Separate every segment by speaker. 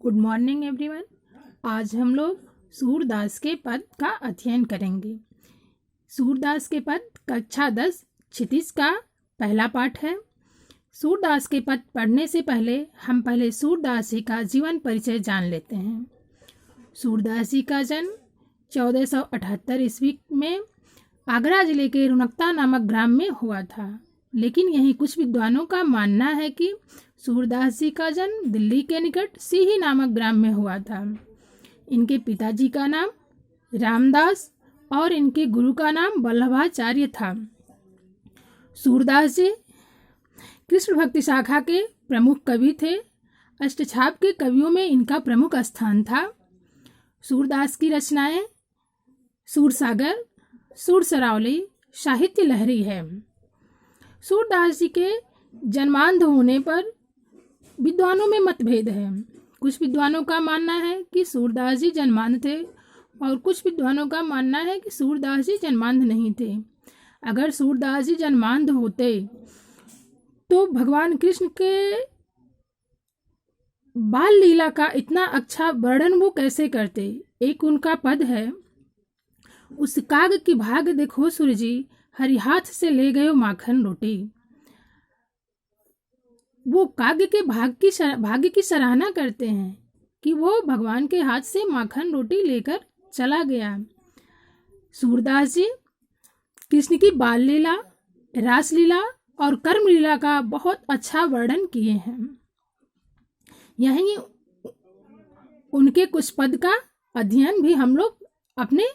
Speaker 1: Good morning everyone. आज हम लोग सूरदास के पद का अध्ययन करेंगे। सूरदास के पद कक्षा 10 क्षितिज का पहला पाठ है। सूरदास के पद पढ़ने से पहले हम सूरदास जी का जीवन परिचय जान लेते हैं। सूरदास जी का जन्म 1478 ईस्वी में आगरा जिले के रुनकता नामक ग्राम में हुआ था, लेकिन यहीं कुछ विद्वानों का मानना है कि सूरदास जी का जन्म दिल्ली के निकट सीही नामक ग्राम में हुआ था। इनके पिताजी का नाम रामदास और इनके गुरु का नाम वल्लभाचार्य था। सूरदास जी कृष्ण भक्ति शाखा के प्रमुख कवि थे। अष्टछाप के कवियों में इनका प्रमुख स्थान था। सूरदास की रचनाएं सूरसागर, सुरसरावली, साहित्य लहरी है। सूरदास जी के जन्मांध होने पर विद्वानों में मतभेद है। कुछ विद्वानों का मानना है कि सूरदास जी जन्मांध थे और कुछ विद्वानों का मानना है कि सूरदास जी जन्मांध नहीं थे। अगर सूरदास जी जन्मांध होते तो भगवान कृष्ण के बाल लीला का इतना अच्छा वर्णन वो कैसे करते। एक उनका पद है, उस काग की भाग देखो सूरजी, हरि हाथ से ले गयो माखन रोटी। वो काग के भाग्य की सराहना करते हैं कि वो भगवान के हाथ से माखन रोटी लेकर चला गया। सूरदास जी कृष्ण की बाल लीला, रास लीला और कर्म लीला का बहुत अच्छा वर्णन किए हैं। यहीं उनके कुछ पद का अध्ययन भी हम लोग अपने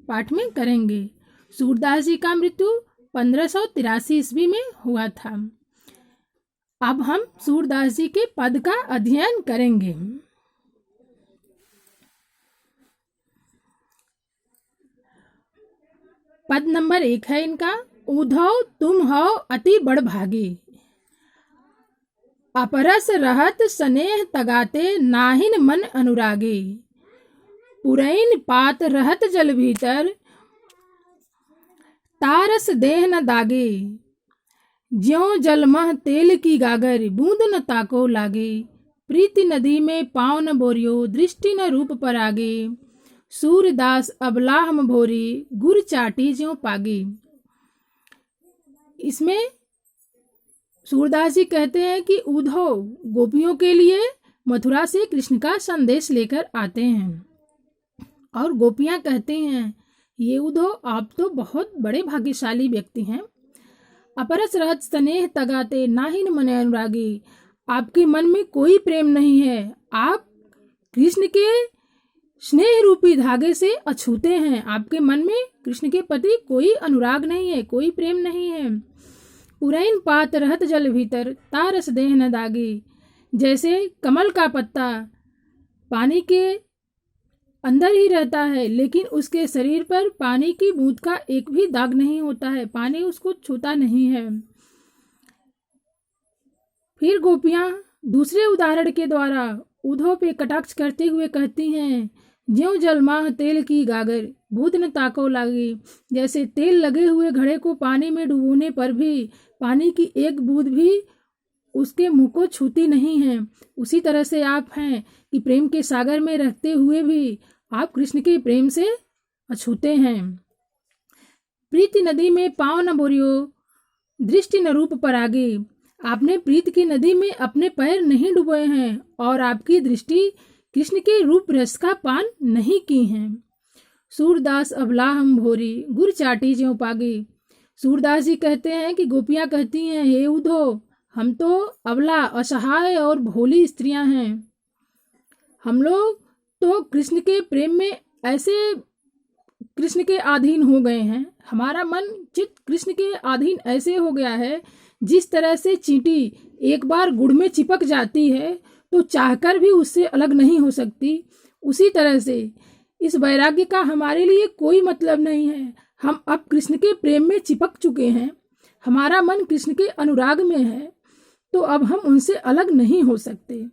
Speaker 1: पाठ में करेंगे। सूरदास जी का मृत्यु 1583 ईस्वी में हुआ था। अब हम सूरदास जी के पद का अध्ययन करेंगे। पद नंबर 1 है इनका, उधो तुम हो अति बड़ भागी, अपरस रहत स्नेह तगाते नाहिन मन अनुरागी, पुरैन पात रहत जल भीतर तारस देह न दागे, ज्यों जलमह तेल की गागर बूंद न ताको लागे, प्रीति नदी में पाँव न बोरियो दृष्टि न रूप पर आगे, सूरदास अबला हम भोरी गुर चाटी ज्यों पागी। इसमें सूरदास जी कहते हैं कि उद्धव गोपियों के लिए मथुरा से कृष्ण का संदेश लेकर आते हैं और गोपियां कहते हैं, ये उद्धव आप तो बहुत बड़े भाग्यशाली व्यक्ति हैं। अपरस रहत स्नेह तगाते नाहिन मन अनुरागी, आपके मन में कोई प्रेम नहीं है, आप कृष्ण के स्नेह रूपी धागे से अछूते हैं। आपके मन में कृष्ण के प्रति कोई अनुराग नहीं है, कोई प्रेम नहीं है। पुरैन पात रहत जल भीतर तारस देह न दागी, जैसे कमल का पत्ता पानी के अंदर ही रहता है लेकिन उसके शरीर पर पानी की बूंद का एक भी दाग नहीं होता है, पानी उसको छूता नहीं है। फिर गोपियां दूसरे उदाहरण के द्वारा उद्धव पे कटाक्ष करते हुए कहती हैं, ज्यों जलमाह तेल की गागर बूंद न ताको लागी, जैसे तेल लगे हुए घड़े को पानी में डुबोने पर भी पानी की एक बूंद भी उसके मुंह को छूती नहीं है, उसी तरह से आप हैं कि प्रेम के सागर में रहते हुए भी आप कृष्ण के प्रेम से अछूते हैं। प्रीति नदी में पाँव न बोरियो दृष्टि न रूप पर आगे, आपने प्रीत की नदी में अपने पैर नहीं डुबोए हैं और आपकी दृष्टि कृष्ण के रूप रस का पान नहीं की है। सूरदास अबला हम भोरी गुर चाटी ज्यों पागी। सूरदास जी कहते हैं कि गोपियां कहती हैं, हे उद्धव हम तो अबला, असहाय और भोली स्त्रियां हैं। हम लोग तो कृष्ण के प्रेम में ऐसे कृष्ण के अधीन हो गए हैं, हमारा मन चित्त कृष्ण के अधीन ऐसे हो गया है जिस तरह से चींटी एक बार गुड़ में चिपक जाती है तो चाहकर भी उससे अलग नहीं हो सकती, उसी तरह से इस वैराग्य का हमारे लिए कोई मतलब नहीं है। हम अब कृष्ण के प्रेम में चिपक चुके हैं, हमारा मन कृष्ण के अनुराग में है, तो अब हम उनसे अलग नहीं हो सकते।